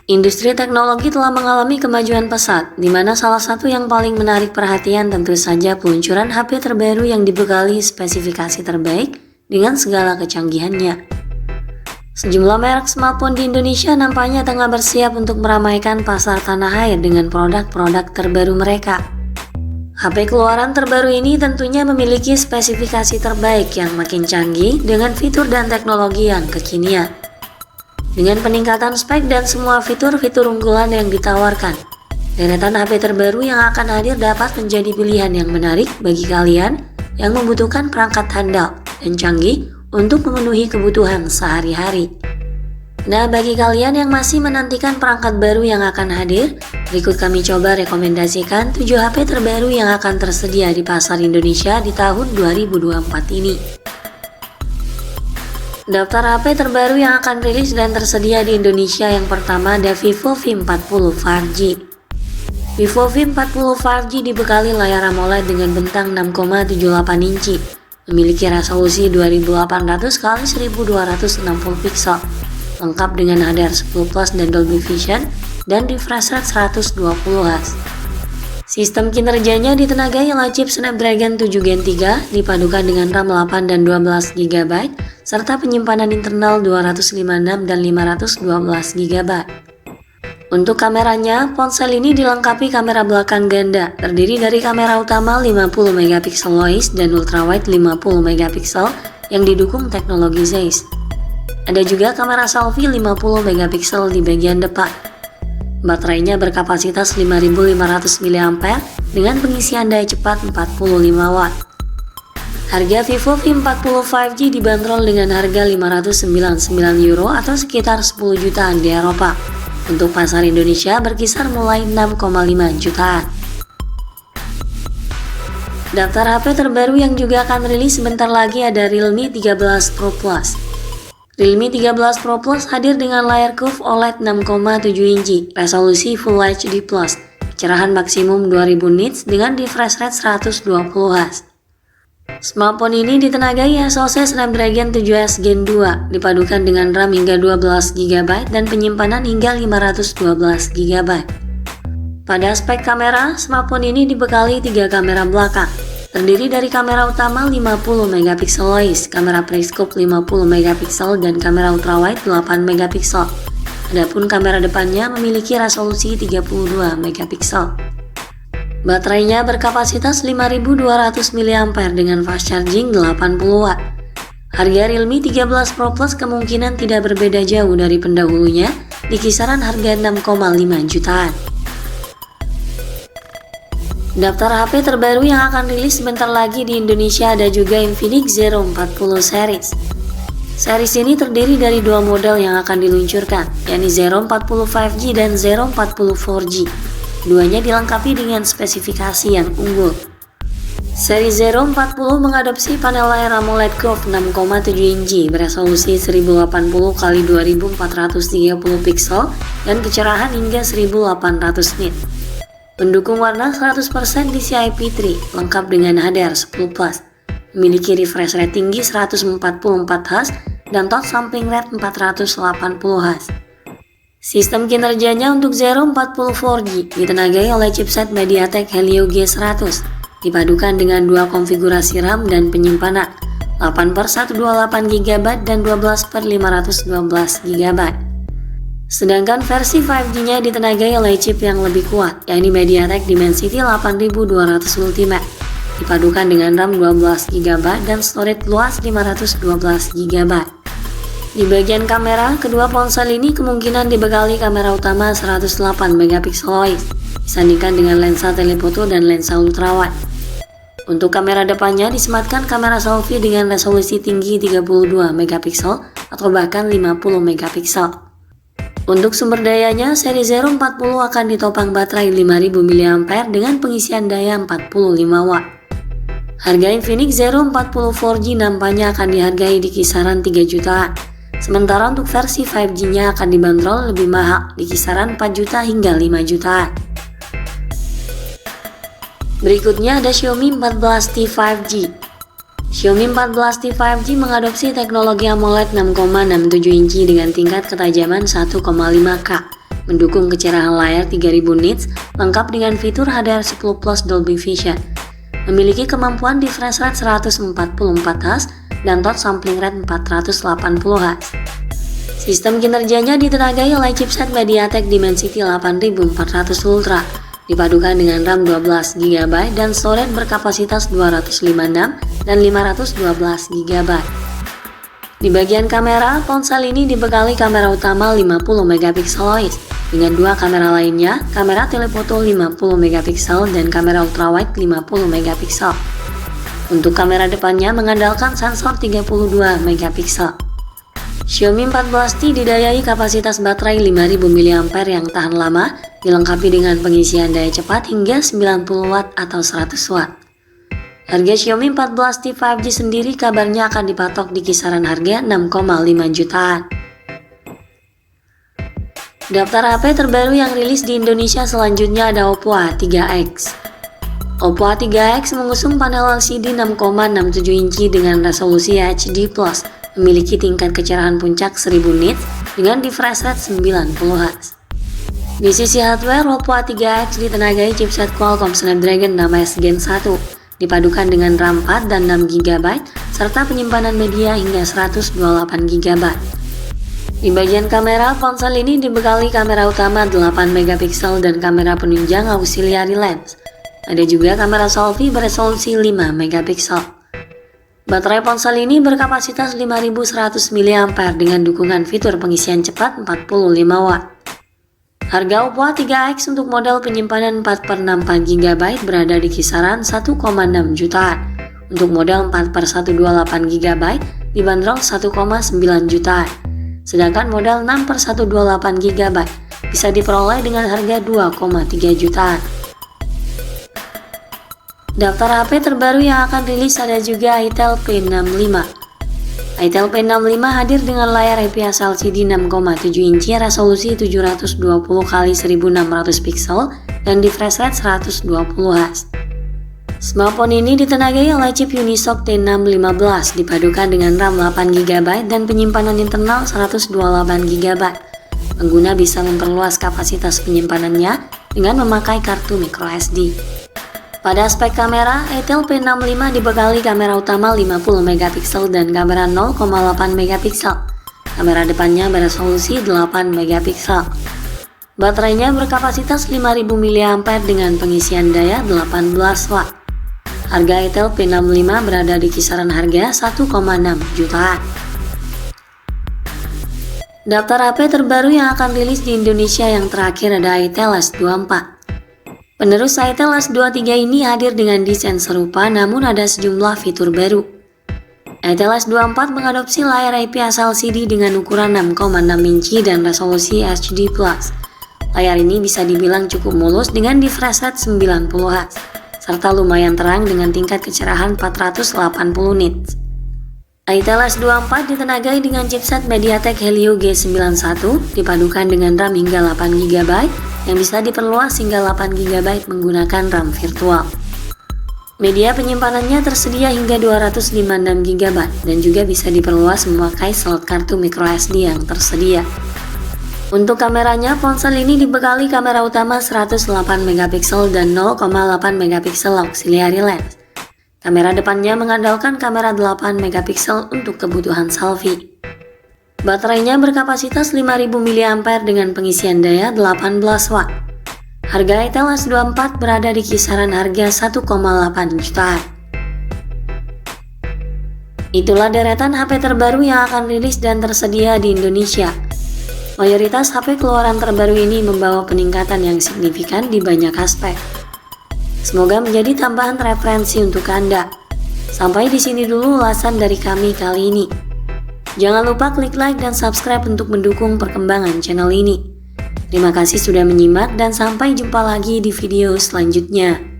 Industri teknologi telah mengalami kemajuan pesat, di mana salah satu yang paling menarik perhatian tentu saja peluncuran HP terbaru yang dibekali spesifikasi terbaik dengan segala kecanggihannya. Sejumlah merek smartphone di Indonesia nampaknya tengah bersiap untuk meramaikan pasar tanah air dengan produk-produk terbaru mereka. HP keluaran terbaru ini tentunya memiliki spesifikasi terbaik yang makin canggih dengan fitur dan teknologi yang kekinian. Dengan peningkatan spek dan semua fitur-fitur unggulan yang ditawarkan, deretan HP terbaru yang akan hadir dapat menjadi pilihan yang menarik bagi kalian yang membutuhkan perangkat handal dan canggih untuk memenuhi kebutuhan sehari-hari. Nah, bagi kalian yang masih menantikan perangkat baru yang akan hadir, berikut kami coba rekomendasikan 7 HP terbaru yang akan tersedia di pasar Indonesia di tahun 2024 ini. Daftar HP terbaru yang akan rilis dan tersedia di Indonesia yang pertama ada Vivo V40 5G. Vivo V40 5G dibekali layar AMOLED dengan bentang 6,78 inci, memiliki resolusi 2800x1260 piksel, lengkap dengan HDR10 Plus dan Dolby Vision, dan refresh rate 120Hz. Sistem kinerjanya ditenagai oleh chip Snapdragon 7 Gen 3 dipadukan dengan RAM 8 dan 12 GB serta penyimpanan internal 256 dan 512 GB. Untuk kameranya, ponsel ini dilengkapi kamera belakang ganda terdiri dari kamera utama 50 MP Lois dan ultrawide 50 MP yang didukung teknologi Zeiss. Ada juga kamera selfie 50 MP di bagian depan. Baterainya berkapasitas 5500 mAh dengan pengisian daya cepat 45 Watt. Harga Vivo V40 5G dibanderol dengan harga €599 atau sekitar 10 jutaan di Eropa. Untuk pasar Indonesia berkisar mulai 6,5 jutaan. Daftar HP terbaru yang juga akan rilis sebentar lagi ada Realme 13 Pro Plus. Realme 13 Pro Plus hadir dengan layar curve OLED 6,7 inci, resolusi Full HD+, kecerahan maksimum 2000 nits dengan refresh rate 120Hz. Smartphone ini ditenagai SoC Snapdragon 7S Gen 2, dipadukan dengan RAM hingga 12 GB dan penyimpanan hingga 512 GB. Pada aspek kamera, smartphone ini dibekali 3 kamera belakang. Terdiri dari kamera utama 50 MP Lois, kamera periscope 50 MP dan kamera ultrawide 8 MP. Adapun kamera depannya memiliki resolusi 32 MP. Baterainya berkapasitas 5200 mAh dengan fast charging 80 Watt. Harga Realme 13 Pro Plus kemungkinan tidak berbeda jauh dari pendahulunya di kisaran harga 6,5 jutaan. Daftar HP terbaru yang akan rilis sebentar lagi di Indonesia ada juga Infinix Zero 40 series. Series ini terdiri dari 2 model yang akan diluncurkan, yakni Zero 40 5G dan Zero 40 4G. Keduanya dilengkapi dengan spesifikasi yang unggul. Seri Zero 40 mengadopsi panel layar AMOLED curve 6,7 inci beresolusi 1080x2430 piksel dan kecerahan hingga 1800 nit. Pendukung warna 100% DCI P3, lengkap dengan HDR10 Plus, memiliki refresh rate tinggi 144Hz dan touch sampling rate 480Hz. Sistem kinerjanya untuk Zero 40 4G ditenagai oleh chipset MediaTek Helio G100, dipadukan dengan 2 konfigurasi RAM dan penyimpanan, 8/128 GB dan 12/512 GB. Sedangkan versi 5G-nya ditenagai oleh chip yang lebih kuat, yakni MediaTek Dimensity 8200 Ultimate, dipadukan dengan RAM 12 GB dan storage luas 512 GB. Di bagian kamera, kedua ponsel ini kemungkinan dibekali kamera utama 108 MP Lois, disandingkan dengan lensa telefoto dan lensa ultrawide. Untuk kamera depannya disematkan kamera selfie dengan resolusi tinggi 32 MP atau bahkan 50 MP. Untuk sumber dayanya, seri Zero 40 akan ditopang baterai 5000 mAh dengan pengisian daya 45 Watt. Harga Infinix Zero 40 4G nampaknya akan dihargai di kisaran 3 jutaan. Sementara untuk versi 5G-nya akan dibanderol lebih mahal di kisaran 4 juta hingga 5 jutaan. Berikutnya ada Xiaomi 14T 5G. Xiaomi 14T 5G mengadopsi teknologi AMOLED 6,67 inci dengan tingkat ketajaman 1,5K mendukung kecerahan layar 3000 nits, lengkap dengan fitur HDR10 Plus Dolby Vision. Memiliki kemampuan refresh rate 144Hz dan touch sampling rate 480Hz. Sistem kinerjanya ditenagai oleh chipset MediaTek Dimensity 8400 Ultra, dipadukan dengan RAM 12GB dan storage berkapasitas 256 dan 512GB. Di bagian kamera, ponsel ini dibekali kamera utama 50MP OIS dengan dua kamera lainnya, kamera telefoto 50MP dan kamera ultrawide 50MP. Untuk kamera depannya mengandalkan sensor 32MP. Xiaomi 14T didayai kapasitas baterai 5000 mAh yang tahan lama, dilengkapi dengan pengisian daya cepat hingga 90W atau 100W. Harga Xiaomi 14T 5G sendiri kabarnya akan dipatok di kisaran harga 6,5 jutaan. Daftar HP terbaru yang rilis di Indonesia selanjutnya ada Oppo A3X. Oppo A3X mengusung panel LCD 6,67 inci dengan resolusi HD+, memiliki tingkat kecerahan puncak 1000 nits dengan refresh rate 90Hz. Di sisi hardware, Oppo A3X ditenagai chipset Qualcomm Snapdragon 6S Gen 1, dipadukan dengan RAM 4 dan 6GB, serta penyimpanan media hingga 128GB. Di bagian kamera, ponsel ini dibekali kamera utama 8MP dan kamera penunjang auxiliary lens. Ada juga kamera selfie beresolusi 5MP. Baterai ponsel ini berkapasitas 5100 mAh dengan dukungan fitur pengisian cepat 45W. Harga Oppo A3X untuk model penyimpanan 4/64GB berada di kisaran 1,6 jutaan. Untuk model 4/128GB dibanderol 1,9 jutaan. Sedangkan model 6/128GB bisa diperoleh dengan harga 2,3 jutaan. Daftar HP terbaru yang akan rilis ada juga Itel P65. Itel P65 hadir dengan layar IPS LCD 6,7 inci resolusi 720x1600 pixel dan refresh rate 120Hz. Smartphone ini ditenagai oleh chip Unisoc T615 dipadukan dengan RAM 8GB dan penyimpanan internal 128GB. Pengguna bisa memperluas kapasitas penyimpanannya dengan memakai kartu microSD. Pada aspek kamera, Itel P65 dibekali kamera utama 50MP dan kamera 0,8MP. Kamera depannya beresolusi 8MP. Baterainya berkapasitas 5000 mAh dengan pengisian daya 18W. Harga Itel P65 berada di kisaran harga 1,6 jutaan. Daftar HP terbaru yang akan rilis di Indonesia yang terakhir ada Itel S24. Penerus Itel S23 ini hadir dengan desain serupa namun ada sejumlah fitur baru. Itel S24 mengadopsi layar IPS LCD dengan ukuran 6,6 inci dan resolusi HD+. Layar ini bisa dibilang cukup mulus dengan refresh rate 90Hz, serta lumayan terang dengan tingkat kecerahan 480 nits. Itel S24 ditenagai dengan chipset MediaTek Helio G91 dipadukan dengan RAM hingga 8GB yang bisa diperluas hingga 8GB menggunakan RAM virtual. Media penyimpanannya tersedia hingga 256GB dan juga bisa diperluas memakai slot kartu microSD yang tersedia. Untuk kameranya, ponsel ini dibekali kamera utama 108MP dan 0,8MP auxiliary lens. Kamera depannya mengandalkan kamera 8MP untuk kebutuhan selfie. Baterainya berkapasitas 5000 mAh dengan pengisian daya 18W. Harga Itel S24 berada di kisaran harga 1,8 jutaan. Itulah deretan HP terbaru yang akan rilis dan tersedia di Indonesia. Mayoritas HP keluaran terbaru ini membawa peningkatan yang signifikan di banyak aspek. Semoga menjadi tambahan referensi untuk Anda. Sampai di sini dulu ulasan dari kami kali ini. Jangan lupa klik like dan subscribe untuk mendukung perkembangan channel ini. Terima kasih sudah menyimak dan sampai jumpa lagi di video selanjutnya.